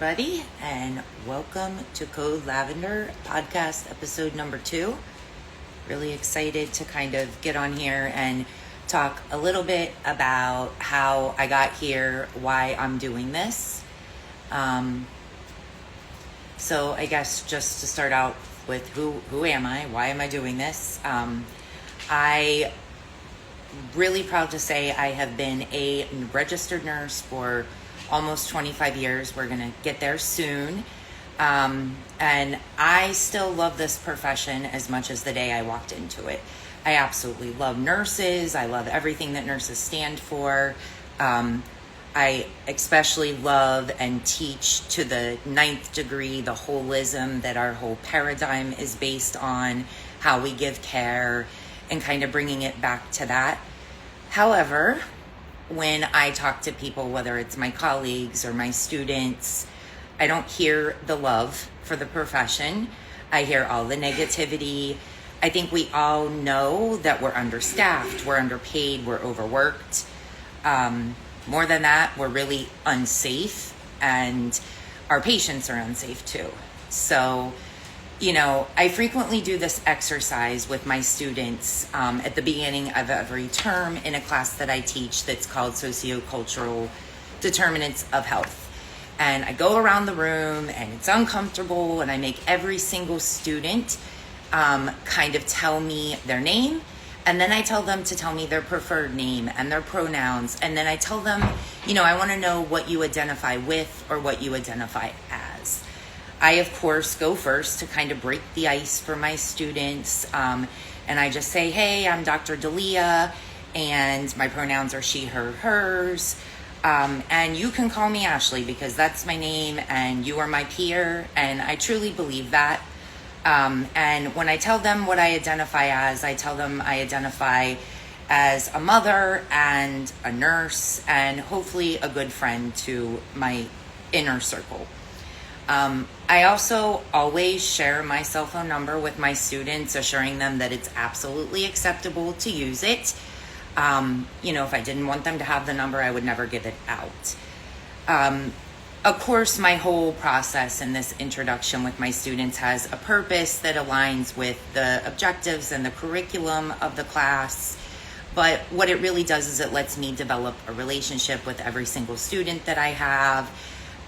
everybody, and welcome to Code Lavender podcast episode number 2. Really excited to kind of get on here and talk a little bit about how I got here, why I'm doing this. So I guess just to start out with who am I? Why am I doing this? I really proud to say I have been a registered nurse for almost 25 years. We're going to get there soon. And I still love this profession as much as the day I walked into it. I absolutely love nurses. I love everything that nurses stand for. I especially love and teach to the 9th degree the holism that our whole paradigm is based on, how we give care, and kind of bringing it back to that. However, when I talk to people, whether it's my colleagues or my students, I don't hear the love for the profession. I hear all the negativity. I think we all know that we're understaffed, we're underpaid, we're overworked. More than that, we're really unsafe, and our patients are unsafe too. So, I frequently do this exercise with my students at the beginning of every term in a class that I teach that's called Sociocultural Determinants of Health. And I go around the room, and it's uncomfortable, and I make every single student kind of tell me their name, and then I tell them to tell me their preferred name and their pronouns, and then I tell them, I want to know what you identify with or what you identify as. I, of course, go first to kind of break the ice for my students, and I just say, hey, I'm Dr. Dalia, and my pronouns are she, her, hers, and you can call me Ashley because that's my name, and you are my peer, and I truly believe that. And when I tell them what I identify as, I tell them I identify as a mother and a nurse and hopefully a good friend to my inner circle. I also always share my cell phone number with my students, assuring them that it's absolutely acceptable to use it. If I didn't want them to have the number, I would never give it out. Of course, my whole process in this introduction with my students has a purpose that aligns with the objectives and the curriculum of the class. But what it really does is it lets me develop a relationship with every single student that I have.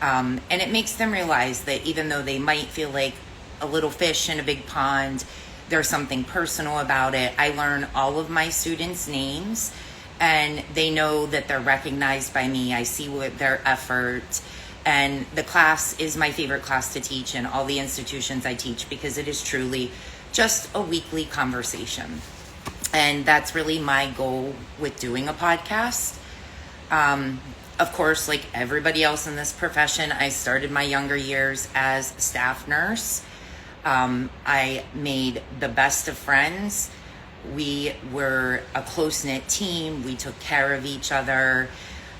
And it makes them realize that even though they might feel like a little fish in a big pond, there's something personal about it. I learn all of my students' names, and they know that they're recognized by me. I see their effort. And the class is my favorite class to teach in all the institutions I teach because it is truly just a weekly conversation. And that's really my goal with doing a podcast. Of course, like everybody else in this profession, I started my younger years as a staff nurse. I made the best of friends. We were a close-knit team. We took care of each other.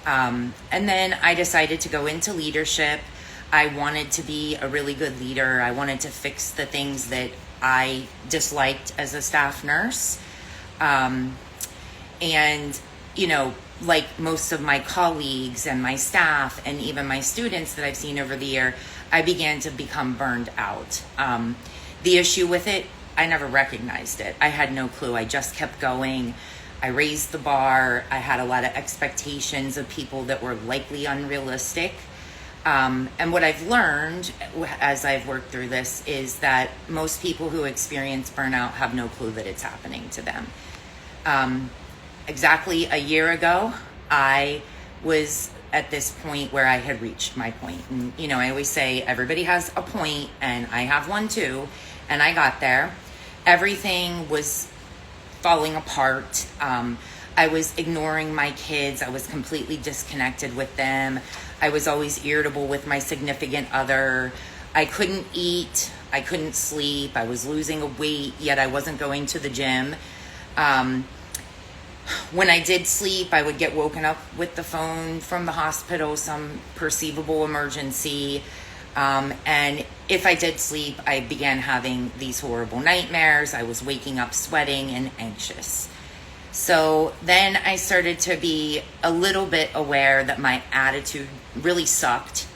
And then I decided to go into leadership. I wanted to be a really good leader. I wanted to fix the things that I disliked as a staff nurse. Like most of my colleagues and my staff and even my students that I've seen over the year, I began to become burned out. The issue with it, I never recognized it. I had no clue. I just kept going. I raised the bar. I had a lot of expectations of people that were likely unrealistic. And what I've learned as I've worked through this is that most people who experience burnout have no clue that it's happening to them. Exactly a year ago, I was at this point where I had reached my point. And, I always say everybody has a point, and I have one too. And I got there. Everything was falling apart. I was ignoring my kids. I was completely disconnected with them. I was always irritable with my significant other. I couldn't eat. I couldn't sleep. I was losing weight, yet I wasn't going to the gym. When I did sleep, I would get woken up with the phone from the hospital, some perceivable emergency. And if I did sleep, I began having these horrible nightmares. I was waking up sweating and anxious. So then I started to be a little bit aware that my attitude really sucked.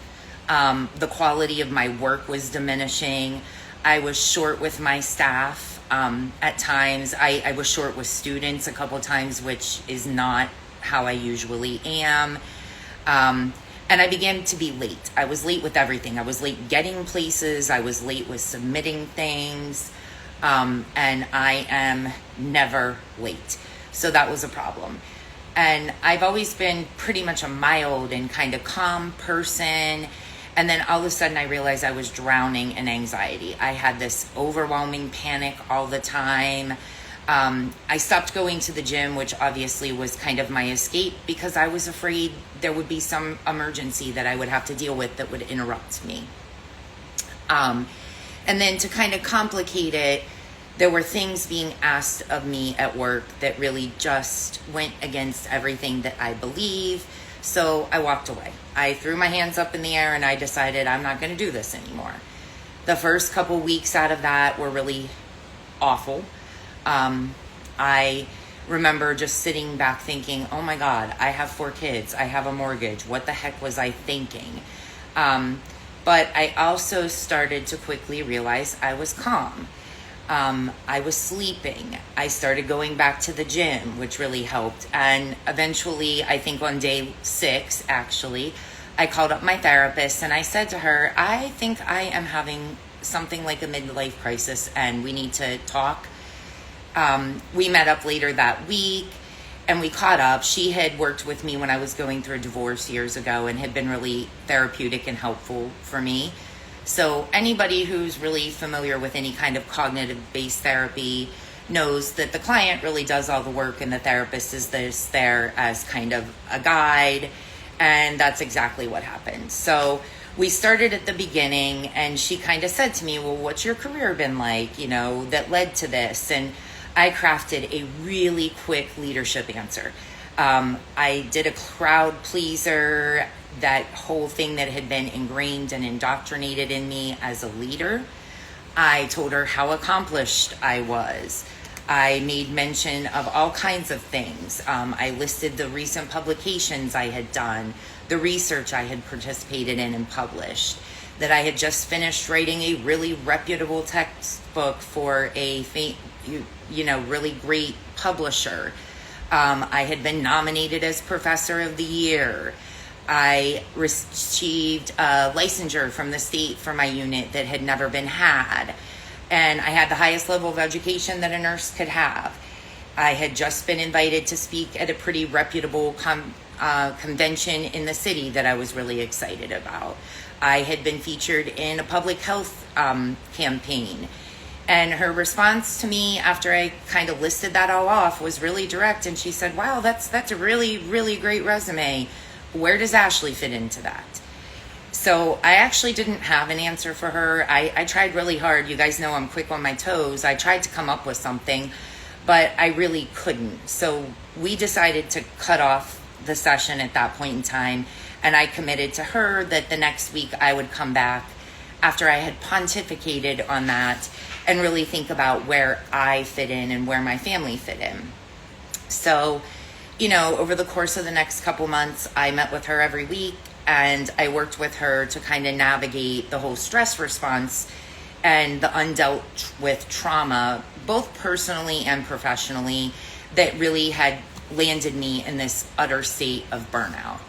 The quality of my work was diminishing. I was short with my staff. At times, I was short with students a couple times, which is not how I usually am. And I began to be late. I was late with everything. I was late getting places. I was late with submitting things. And I am never late. So that was a problem. And I've always been pretty much a mild and kind of calm person. And then all of a sudden I realized I was drowning in anxiety. I had this overwhelming panic all the time. I stopped going to the gym, which obviously was kind of my escape, because I was afraid there would be some emergency that I would have to deal with that would interrupt me. And then to kind of complicate it, there were things being asked of me at work that really just went against everything that I believe. So I walked away. I threw my hands up in the air and I decided I'm not going to do this anymore. The first couple weeks out of that were really awful. I remember just sitting back thinking, oh my God, I have 4 kids. I have a mortgage. What the heck was I thinking? But I also started to quickly realize I was calm. I was sleeping. I started going back to the gym, which really helped. And eventually, I think on day 6, actually, I called up my therapist and I said to her, I think I am having something like a midlife crisis and we need to talk. We met up later that week and we caught up. She had worked with me when I was going through a divorce years ago and had been really therapeutic and helpful for me. So anybody who's really familiar with any kind of cognitive-based therapy knows that the client really does all the work and the therapist is there as kind of a guide. And that's exactly what happened. So we started at the beginning and she kind of said to me, well, what's your career been like, that led to this? And I crafted a really quick leadership answer. I did a crowd pleaser, that whole thing that had been ingrained and indoctrinated in me as a leader. I told her how accomplished I was. I made mention of all kinds of things. I listed the recent publications I had done, the research I had participated in and published, that I had just finished writing a really reputable textbook for a really great publisher. I had been nominated as Professor of the Year. I received a licensure from the state for my unit that had never been had. And I had the highest level of education that a nurse could have. I had just been invited to speak at a pretty reputable convention in the city that I was really excited about. I had been featured in a public health campaign. And her response to me after I kind of listed that all off was really direct. And she said, wow, that's a really, really great resume. Where does Ashley fit into that? So I actually didn't have an answer for her. I tried really hard. You guys know I'm quick on my toes. I tried to come up with something, but I really couldn't. So we decided to cut off the session at that point in time. And I committed to her that the next week I would come back after I had pontificated on that and really think about where I fit in and where my family fit in. So over the course of the next couple months, I met with her every week and I worked with her to kind of navigate the whole stress response and the undealt with trauma, both personally and professionally, that really had landed me in this utter state of burnout.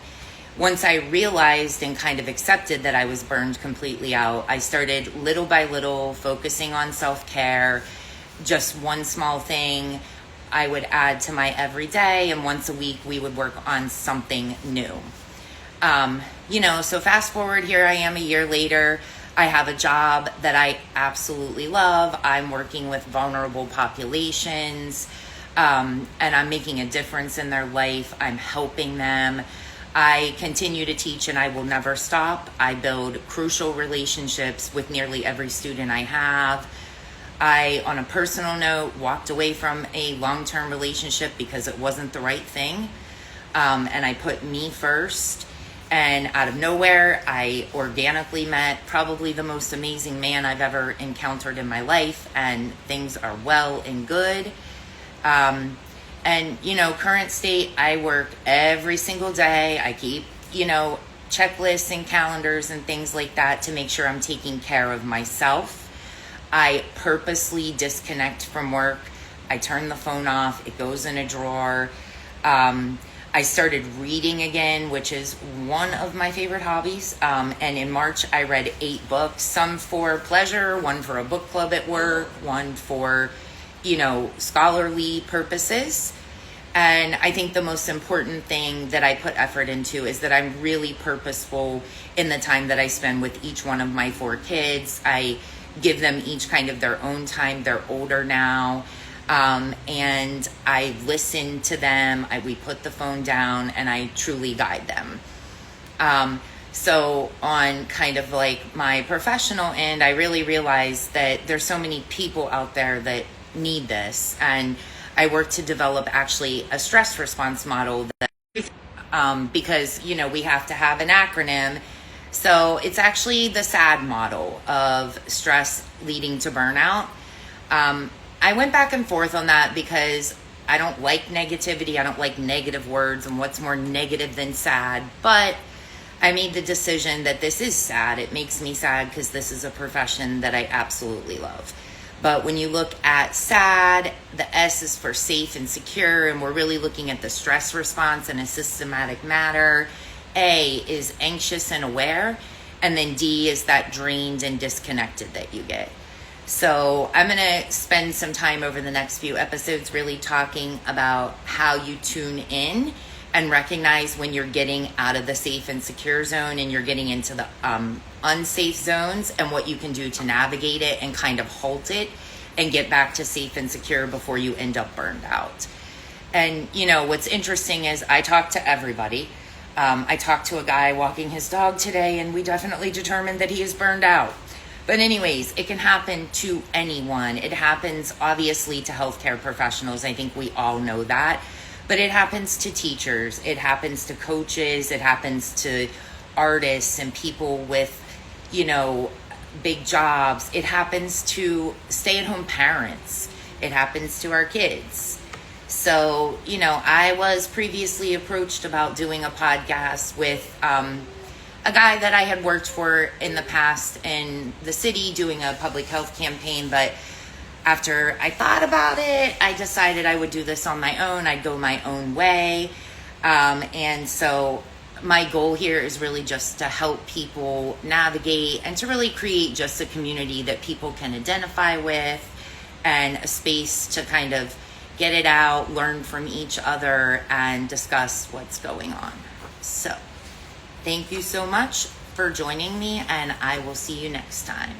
Once I realized and kind of accepted that I was burned completely out, I started little by little focusing on self-care, just one small thing I would add to my everyday, and once a week we would work on something new. So fast forward, here I am a year later. I have a job that I absolutely love. I'm working with vulnerable populations, and I'm making a difference in their life. I'm helping them. I continue to teach and I will never stop. I build crucial relationships with nearly every student I have. I, on a personal note, walked away from a long-term relationship because it wasn't the right thing. And I put me first. And out of nowhere, I organically met probably the most amazing man I've ever encountered in my life. And things are well and good. And, current state, I work every single day. I keep, checklists and calendars and things like that to make sure I'm taking care of myself. I purposely disconnect from work. I turn the phone off. It goes in a drawer. I started reading again, which is one of my favorite hobbies. And in March, I read 8 books, some for pleasure, one for a book club at work, one for, scholarly purposes. And I think the most important thing that I put effort into is that I'm really purposeful in the time that I spend with each one of my 4 kids. I give them each kind of their own time. They're older now. And I listen to them. We put the phone down and I truly guide them. So on kind of like my professional end, I really realized that there's so many people out there that need this. And I work to develop actually a stress response model that, because, we have to have an acronym. So it's actually the SAD model of stress leading to burnout. I went back and forth on that because I don't like negativity. I don't like negative words, and what's more negative than sad. But I made the decision that this is sad. It makes me sad because this is a profession that I absolutely love. But when you look at SAD, the S is for safe and secure, and we're really looking at the stress response in a systematic manner. A is anxious and aware, and then D is that drained and disconnected that you get. So I'm going to spend some time over the next few episodes really talking about how you tune in and recognize when you're getting out of the safe and secure zone and you're getting into the unsafe zones, and what you can do to navigate it and kind of halt it and get back to safe and secure before you end up burned out. And what's interesting is I talk to everybody. I talked to a guy walking his dog today, and we definitely determined that he is burned out. But anyways, it can happen to anyone. It happens obviously to healthcare professionals. I think we all know that. But it happens to teachers. It happens to coaches. It happens to artists and people with, big jobs. It happens to stay-at-home parents. It happens to our kids. So, I was previously approached about doing a podcast with a guy that I had worked for in the past in the city doing a public health campaign. But after I thought about it, I decided I would do this on my own. I'd go my own way. And so my goal here is really just to help people navigate and to really create just a community that people can identify with, and a space to kind of get it out, learn from each other, and discuss what's going on. So thank you so much for joining me, and I will see you next time.